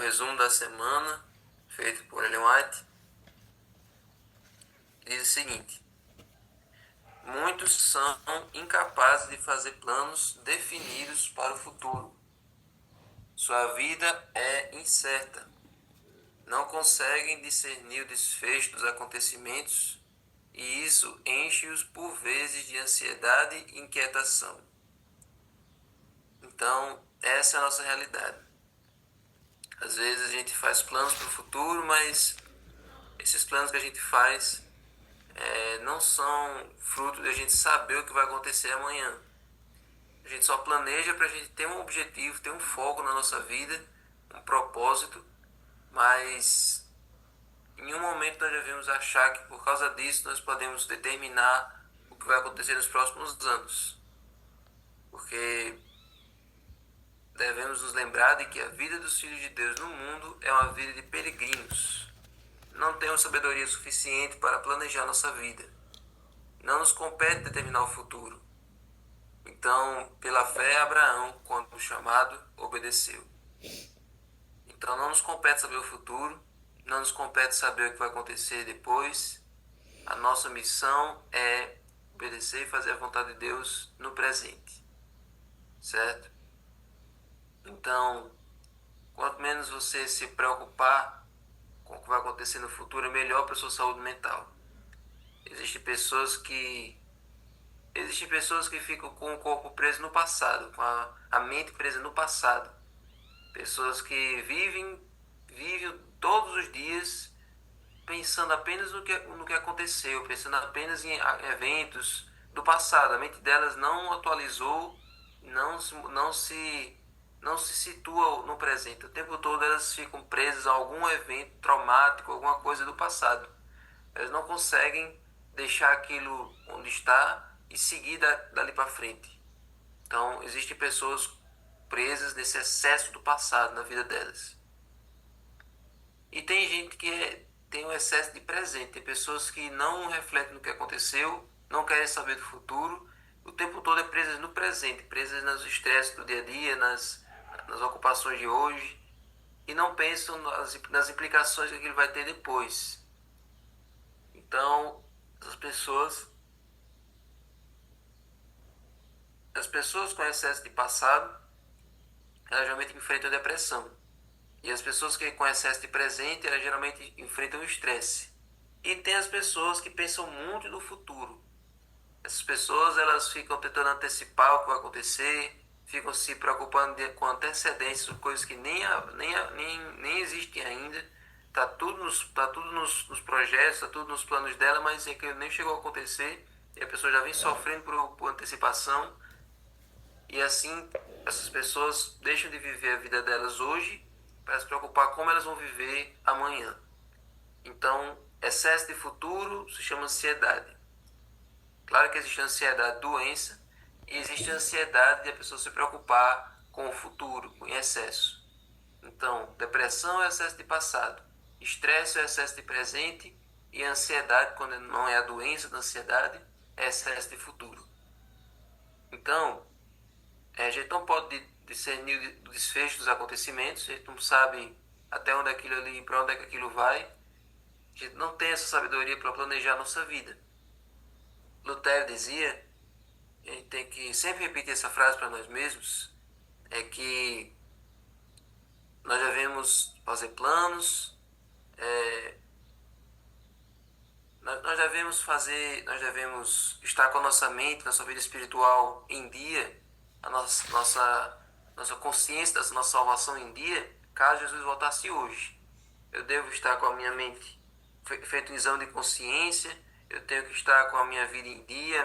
resumo da semana, feito por Ellen White, diz o seguinte: muitos são incapazes de fazer planos definidos para o futuro. Sua vida é incerta. Não conseguem discernir o desfecho dos acontecimentos e isso enche-os por vezes de ansiedade e inquietação. Então, essa é a nossa realidade. Às vezes a gente faz planos para o futuro, mas esses planos que a gente faz não são fruto de a gente saber o que vai acontecer amanhã. A gente só planeja para a gente ter um objetivo, ter um foco na nossa vida, um propósito, mas em um momento nós devemos achar que por causa disso nós podemos determinar o que vai acontecer nos próximos anos. Porque devemos nos lembrar de que a vida dos filhos de Deus no mundo é uma vida de peregrinos. Não temos sabedoria suficiente para planejar nossa vida. Não nos compete determinar o futuro. Então, pela fé, Abraão, quando chamado, obedeceu. Então, não nos compete saber o futuro, não nos compete saber o que vai acontecer depois. A nossa missão é obedecer e fazer a vontade de Deus no presente. Certo? Então, quanto menos você se preocupar com o que vai acontecer no futuro, é melhor para a sua saúde mental. Existem pessoas que ficam com o corpo preso no passado, com a mente presa no passado. Pessoas que vivem todos os dias pensando apenas no que aconteceu, pensando apenas em eventos do passado. A mente delas não atualizou, não se situa no presente. O tempo todo elas ficam presas a algum evento traumático, alguma coisa do passado. Elas não conseguem deixar aquilo onde está e seguir dali para frente. Então, existem pessoas presas nesse excesso do passado na vida delas. E tem gente que tem um excesso de presente. Tem pessoas que não refletem no que aconteceu, não querem saber do futuro. O tempo todo é presas no presente, presas nos estresses do dia a dia, nas ocupações de hoje. E não pensam nas implicações que aquilo vai ter depois. Então, as pessoas com excesso de passado, elas geralmente enfrentam depressão. E as pessoas que com excesso de presente, elas geralmente enfrentam o estresse. E tem as pessoas que pensam muito no futuro. Essas pessoas, elas ficam tentando antecipar o que vai acontecer, ficam se preocupando com antecedência sobre coisas que nem existem ainda. Tá tudo nos projetos, tá tudo nos planos dela, mas é que nem chegou a acontecer. E a pessoa já vem sofrendo por antecipação. E assim, essas pessoas deixam de viver a vida delas hoje para se preocupar como elas vão viver amanhã. Então, excesso de futuro se chama ansiedade. Claro que existe ansiedade doença e existe ansiedade de a pessoa se preocupar com o futuro, com excesso. Então, depressão é excesso de passado, estresse é excesso de presente e ansiedade, quando não é a doença da ansiedade, é excesso de futuro. Então, a gente não pode discernir o desfecho dos acontecimentos, a gente não sabe até onde aquilo ali, para onde é que aquilo vai. A gente não tem essa sabedoria para planejar a nossa vida. Lutero dizia, a gente tem que sempre repetir essa frase para nós mesmos, é que nós devemos fazer planos, nós devemos estar com a nossa mente, nossa vida espiritual em dia, a nossa consciência da nossa salvação em dia, caso Jesus voltasse hoje. Eu devo estar com a minha mente feito um exame de consciência, eu tenho que estar com a minha vida em dia,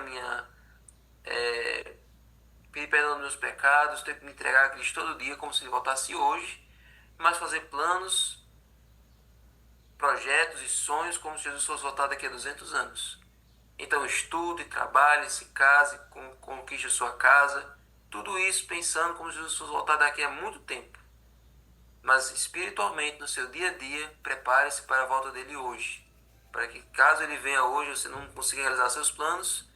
pedir perdão dos meus pecados, tenho que me entregar a Cristo todo dia como se ele voltasse hoje, mas fazer planos, projetos e sonhos como se Jesus fosse voltar daqui a 200 anos. Então estude, trabalhe, se case, conquiste a sua casa, tudo isso pensando como se Jesus fosse voltar daqui a muito tempo. Mas espiritualmente, no seu dia a dia, prepare-se para a volta dele hoje. Para que caso ele venha hoje, você não consiga realizar seus planos,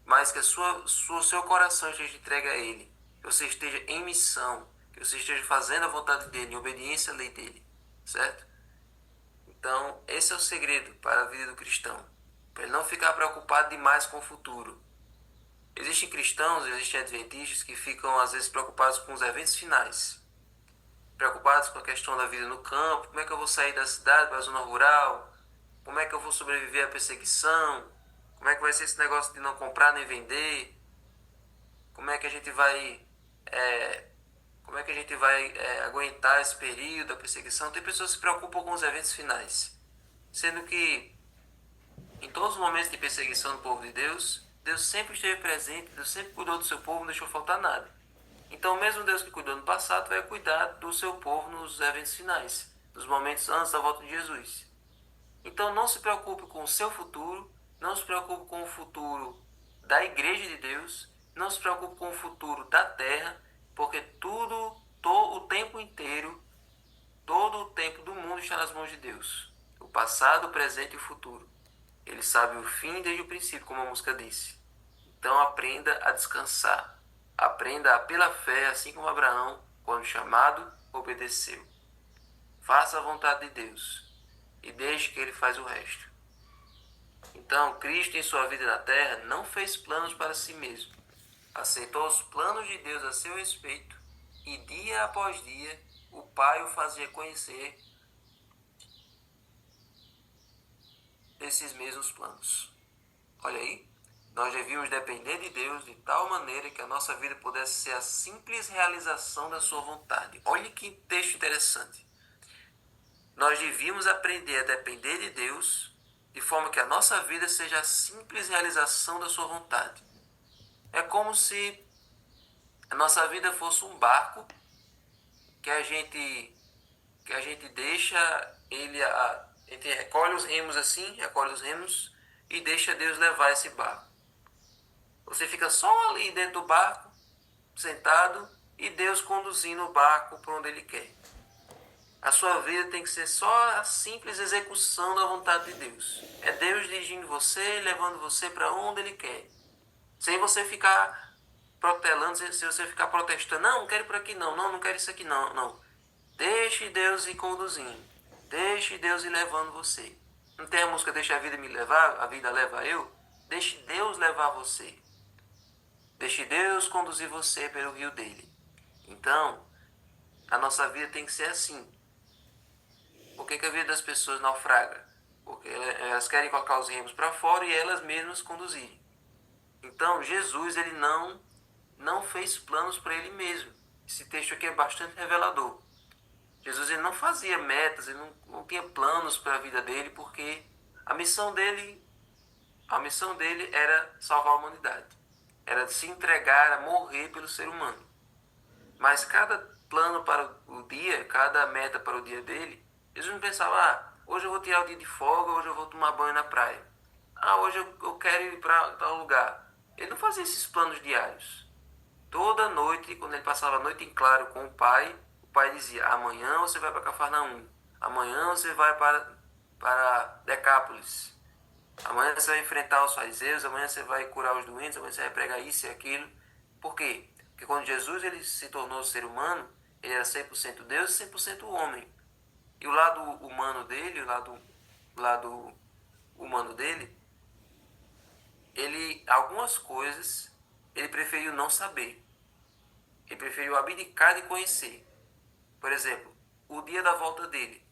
mas que seu coração esteja entregue a ele. Que você esteja em missão, que você esteja fazendo a vontade dele, em obediência à lei dele, certo? Então, esse é o segredo para a vida do cristão, para ele não ficar preocupado demais com o futuro. Existem cristãos, existem adventistas que ficam às vezes preocupados com os eventos finais, preocupados com a questão da vida no campo, como é que eu vou sair da cidade para a zona rural, como é que eu vou sobreviver à perseguição, como é que vai ser esse negócio de não comprar nem vender, como é que a gente vai é, aguentar esse período da perseguição. Tem pessoas que se preocupam com os eventos finais, sendo que em todos os momentos de perseguição do povo de Deus, Deus sempre esteve presente, Deus sempre cuidou do seu povo, não deixou faltar nada. Então, mesmo Deus que cuidou no passado, vai cuidar do seu povo nos eventos finais, nos momentos antes da volta de Jesus. Então, não se preocupe com o seu futuro, não se preocupe com o futuro da igreja de Deus, não se preocupe com o futuro da terra, porque tudo, todo o tempo inteiro, todo o tempo do mundo está nas mãos de Deus. O passado, o presente e o futuro. Ele sabe o fim desde o princípio, como a música disse. Então aprenda a descansar. Aprenda pela fé, assim como Abraão, quando chamado, obedeceu. Faça a vontade de Deus e deixe que ele faz o resto. Então, Cristo em sua vida na terra não fez planos para si mesmo. Aceitou os planos de Deus a seu respeito e dia após dia o Pai o fazia conhecer desses mesmos planos. Olha aí, nós devíamos depender de Deus de tal maneira que a nossa vida pudesse ser a simples realização da sua vontade. Olha que texto interessante. Nós devíamos aprender a depender de Deus de forma que a nossa vida seja a simples realização da sua vontade. É como se a nossa vida fosse um barco que a gente deixa ele, a gente recolhe os remos e deixa Deus levar esse barco. Você fica só ali dentro do barco, sentado, e Deus conduzindo o barco para onde Ele quer. A sua vida tem que ser só a simples execução da vontade de Deus. É Deus dirigindo você, levando você para onde Ele quer. Sem você ficar protelando, se você ficar protestando, não quero ir por aqui não quero isso aqui não. Deixe Deus ir conduzindo. Deixe Deus ir levando você. Não tem a música Deixa a vida me levar, a vida leva eu? Deixe Deus levar você. Deixe Deus conduzir você pelo rio dele. Então, a nossa vida tem que ser assim. Por que a vida das pessoas naufraga? Porque elas querem colocar os remos para fora e elas mesmas conduzirem. Então, Jesus, ele não fez planos para ele mesmo. Esse texto aqui é bastante revelador. Jesus, ele não fazia metas, ele não tinha planos para a vida dele, porque a missão dele era salvar a humanidade. Era se entregar a morrer pelo ser humano. Mas cada plano para o dia, cada meta para o dia dele, Jesus não pensava, hoje eu vou tirar o dia de folga, hoje eu vou tomar banho na praia. Hoje eu quero ir para tal lugar. Ele não fazia esses planos diários. Toda noite, quando ele passava a noite em claro com o pai dizia, amanhã você vai para Cafarnaum, amanhã você vai para Decápolis, amanhã você vai enfrentar os fariseus, amanhã você vai curar os doentes, amanhã você vai pregar isso e aquilo. Por quê? Porque quando Jesus ele se tornou ser humano, ele era 100% Deus e 100% homem. E o lado humano dele, algumas coisas, ele preferiu não saber. Ele preferiu abdicar de conhecer. Por exemplo, o dia da volta dele.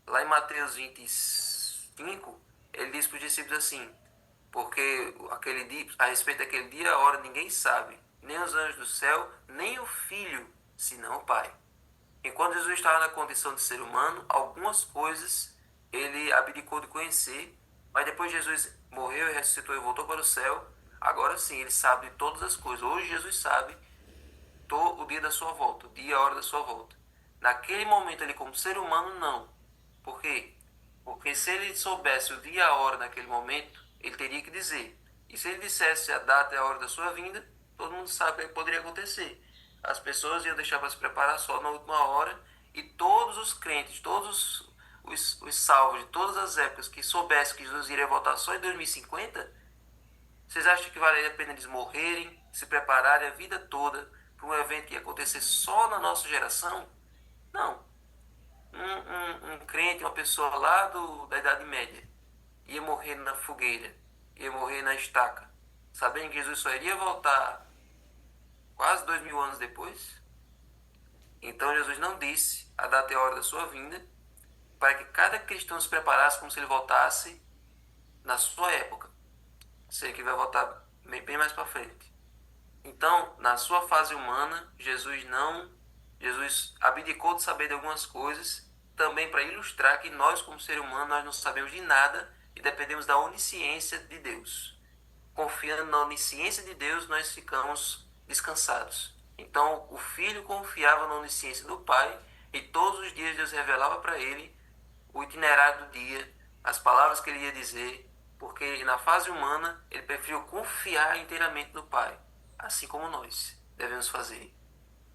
Lá em Mateus 25, ele diz para os discípulos assim, porque aquele dia, a respeito daquele dia, a hora ninguém sabe, nem os anjos do céu, nem o Filho, senão o Pai. Enquanto Jesus estava na condição de ser humano, algumas coisas ele abdicou de conhecer, mas depois Jesus morreu e ressuscitou e voltou para o céu, agora sim, ele sabe de todas as coisas. Hoje Jesus sabe o dia da sua volta, o dia e a hora da sua volta. Naquele momento ele como ser humano, não. Por quê? Porque se ele soubesse o dia e a hora naquele momento, ele teria que dizer. E se ele dissesse a data e a hora da sua vinda, todo mundo sabe o que poderia acontecer. As pessoas iam deixar para se preparar só na última hora e todos os crentes, todos os salvos de todas as épocas que soubessem que Jesus iria voltar só em 2050, vocês acham que valeria a pena eles morrerem, se prepararem a vida toda para um evento que ia acontecer só na nossa geração. Não. Um crente, uma pessoa lá da Idade Média, ia morrer na fogueira, ia morrer na estaca, sabendo que Jesus só iria voltar quase 2000 anos depois. Então Jesus não disse a data e a hora da sua vinda, para que cada cristão se preparasse como se ele voltasse na sua época. Sei que vai voltar bem mais para frente. Então, na sua fase humana, Jesus abdicou de saber de algumas coisas, também para ilustrar que nós, como ser humano, nós não sabemos de nada e dependemos da onisciência de Deus. Confiando na onisciência de Deus, nós ficamos descansados. Então, o filho confiava na onisciência do pai e todos os dias Deus revelava para ele o itinerário do dia, as palavras que ele ia dizer, porque na fase humana ele preferiu confiar inteiramente no pai, assim como nós devemos fazer.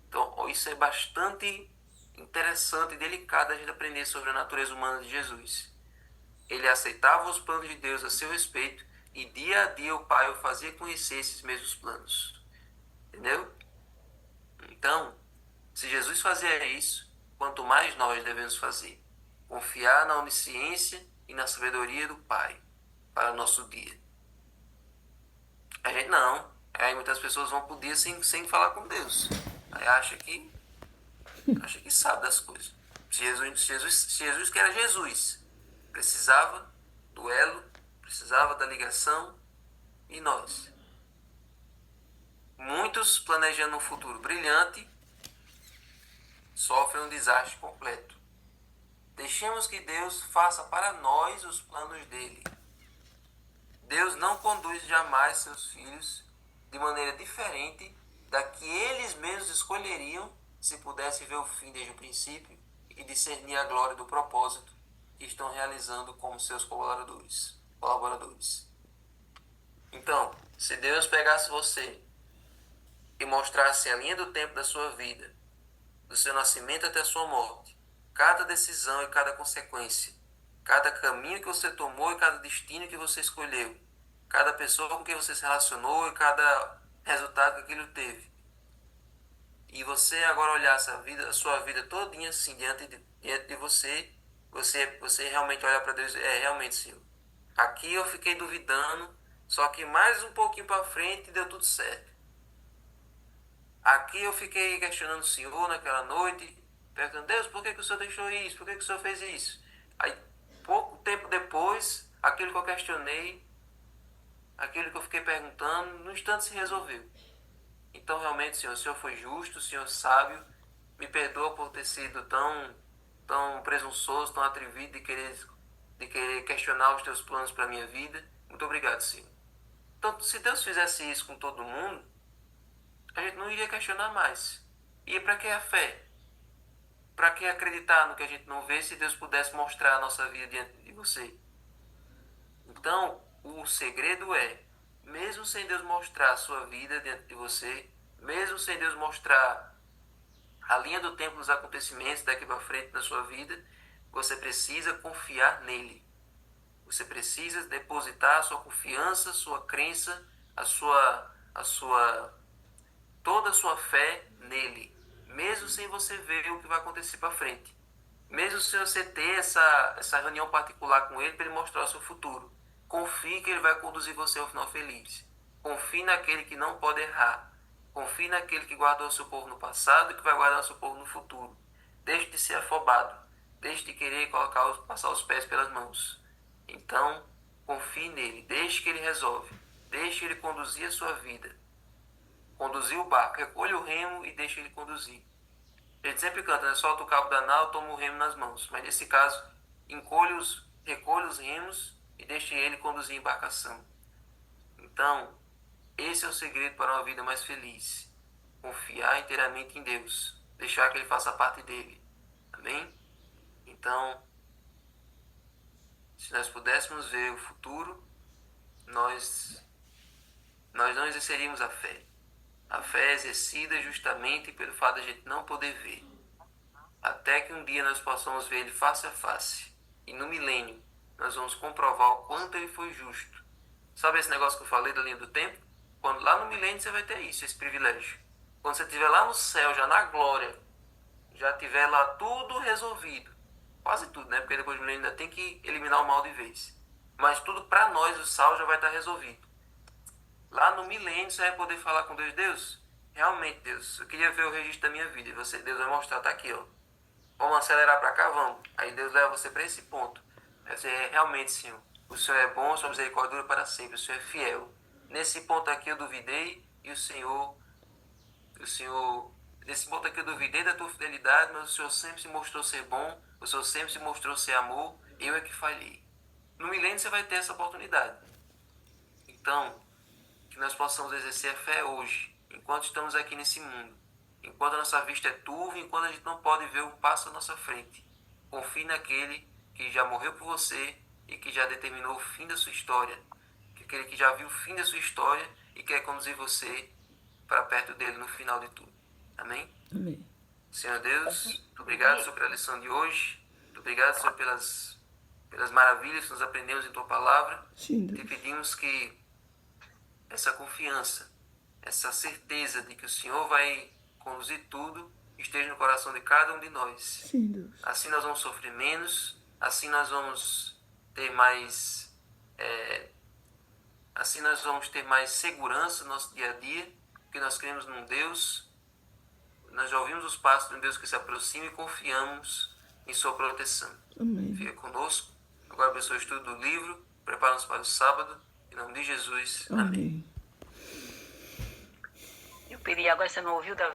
Então, isso é bastante interessante e delicado a gente aprender sobre a natureza humana de Jesus. Ele aceitava os planos de Deus a seu respeito e dia a dia o Pai o fazia conhecer esses mesmos planos. Entendeu? Então, se Jesus fazia isso, quanto mais nós devemos fazer. Confiar na onisciência e na sabedoria do Pai para o nosso dia. A gente não. Aí muitas pessoas vão por dia sem falar com Deus. Aí acha que sabe das coisas. Jesus que era Jesus, precisava do elo, precisava da ligação, e nós? Muitos planejando um futuro brilhante sofrem um desastre completo. Deixemos que Deus faça para nós os planos dele. Deus não conduz jamais seus filhos de maneira diferente da que eles mesmos escolheriam se pudessem ver o fim desde o princípio e discernir a glória do propósito que estão realizando como seus colaboradores. Então, se Deus pegasse você e mostrasse a linha do tempo da sua vida, do seu nascimento até a sua morte, cada decisão e cada consequência, cada caminho que você tomou e cada destino que você escolheu, cada pessoa com quem você se relacionou e cada resultado que aquilo teve, e você agora olhasse a sua vida todinha assim diante de você, você realmente olha para Deus, realmente, Senhor, aqui eu fiquei duvidando, só que mais um pouquinho para frente deu tudo certo. Aqui eu fiquei questionando o Senhor naquela noite, perguntando: Deus, por que o Senhor deixou isso? Por que o Senhor fez isso? Aí, pouco tempo depois, aquilo que eu questionei, aquilo que eu fiquei perguntando, no instante se resolveu. Então, realmente, Senhor, o Senhor foi justo, o Senhor sábio, me perdoa por ter sido tão presunçoso, tão atrevido de querer questionar os teus planos para a minha vida. Muito obrigado, Senhor. Então, se Deus fizesse isso com todo mundo, a gente não iria questionar mais. E para que a fé? Para que acreditar no que a gente não vê se Deus pudesse mostrar a nossa vida diante de você? Então, o segredo é, mesmo sem Deus mostrar a sua vida diante de você, mesmo sem Deus mostrar a linha do tempo dos acontecimentos daqui para frente na sua vida, você precisa confiar nele. Você precisa depositar a sua confiança, a sua crença, toda a sua fé nele, mesmo sem você ver o que vai acontecer para frente. Mesmo sem você ter essa reunião particular com ele para ele mostrar o seu futuro. Confie que ele vai conduzir você ao final feliz. Confie naquele que não pode errar. Confie naquele que guardou o seu povo no passado e que vai guardar o seu povo no futuro. Deixe de ser afobado. Deixe de querer passar os pés pelas mãos. Então, confie nele. Deixe que ele resolve. Deixe ele conduzir a sua vida. Conduzir o barco. Recolha o remo e deixe ele conduzir. A gente sempre canta, né? Solta o cabo da nau, toma o remo nas mãos. Mas nesse caso, recolhe os remos e deixe ele conduzir a embarcação. Então, esse é o segredo para uma vida mais feliz. Confiar inteiramente em Deus. Deixar que ele faça parte dele. Amém? Então, se nós pudéssemos ver o futuro, nós não exerceríamos a fé. A fé é exercida justamente pelo fato de a gente não poder ver. Até que um dia nós possamos ver ele face a face. E no milênio, nós vamos comprovar o quanto ele foi justo. Sabe esse negócio que eu falei da linha do tempo? Quando lá no milênio você vai ter isso, esse privilégio. quando você estiver lá no céu, já na glória, já tiver lá tudo resolvido, quase tudo, né? Porque depois do milênio ainda tem que eliminar o mal de vez. Mas tudo para nós, o sal já vai estar resolvido. Lá no milênio você vai poder falar com Deus, Deus, realmente Deus, eu queria ver o registro da minha vida. E você, Deus vai mostrar, tá aqui, ó. Vamos acelerar para cá, vamos. Aí Deus leva você para esse ponto. Aí você, realmente, Senhor, o Senhor é bom, sua misericórdia dura para sempre, o Senhor é fiel. Nesse ponto aqui eu duvidei e nesse ponto aqui eu duvidei da tua fidelidade, mas o Senhor sempre se mostrou ser bom, o Senhor sempre se mostrou ser amor, eu é que falhei. No milênio você vai ter essa oportunidade. Então, que nós possamos exercer a fé hoje, enquanto estamos aqui nesse mundo, enquanto a nossa vista é turva, enquanto a gente não pode ver o passo à nossa frente. Confie naquele que já morreu por você e que já determinou o fim da sua história, aquele que já viu o fim da sua história e quer conduzir você para perto dele no final de tudo. Amém? Amém. Senhor Deus, muito obrigado, Senhor, pela lição de hoje. Muito obrigado, Senhor, pelas maravilhas que nós aprendemos em Tua Palavra. Sim, Te Deus. pedimos que essa confiança, essa certeza de que o Senhor vai conduzir tudo, esteja no coração de cada um de nós. Sim, Deus. Assim nós vamos sofrer menos, assim nós vamos ter mais, assim nós vamos ter mais segurança no nosso dia a dia, porque nós cremos num Deus, nós já ouvimos os passos de um Deus que se aproxima e confiamos em sua proteção. Amém. Fica conosco. Agora abençoe o estudo do livro, prepara-nos para o sábado. Em nome de Jesus. Amém. Amém. Eu pedi água, você não ouviu, Davi?